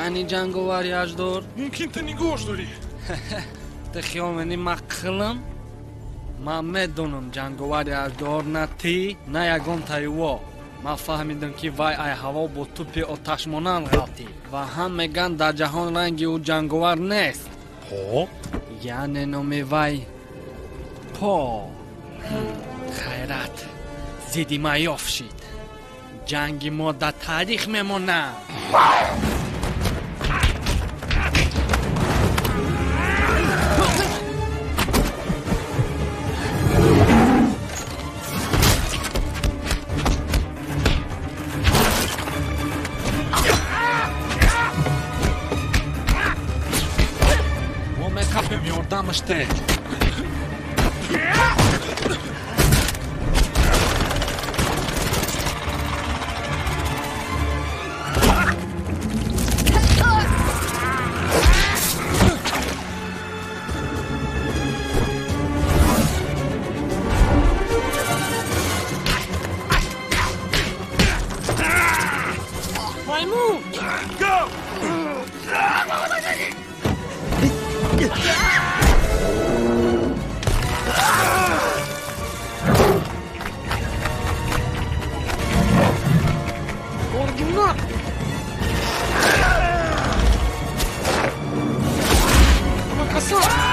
یعنی جنگاوری اجدار؟ ممکن تا نگاش داری تخیال منی مقلم من میدونم جنگاوری اجدار نه تی نه یگان تایوا من فهمیدم که وای ای هوا با توپ آتش مانند غلطی و هم میگن در جهان رنگی او جنگاور نیست یعنی نام وای پا خیرت زیدی مایاف شید جنگ ما در تاریخ میمونه Damashte. Maymun! Go! Original! Makasa!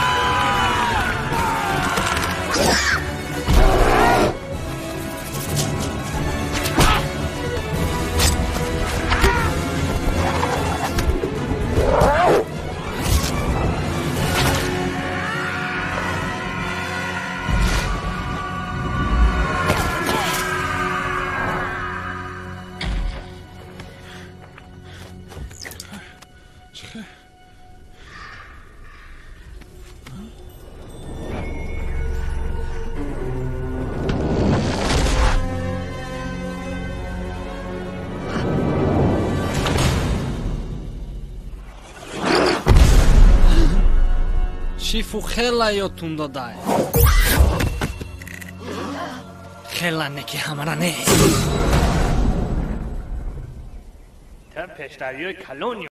شیفو خیلی یادتون داده خیلی نکی همرا نیست تا پشتری کلونی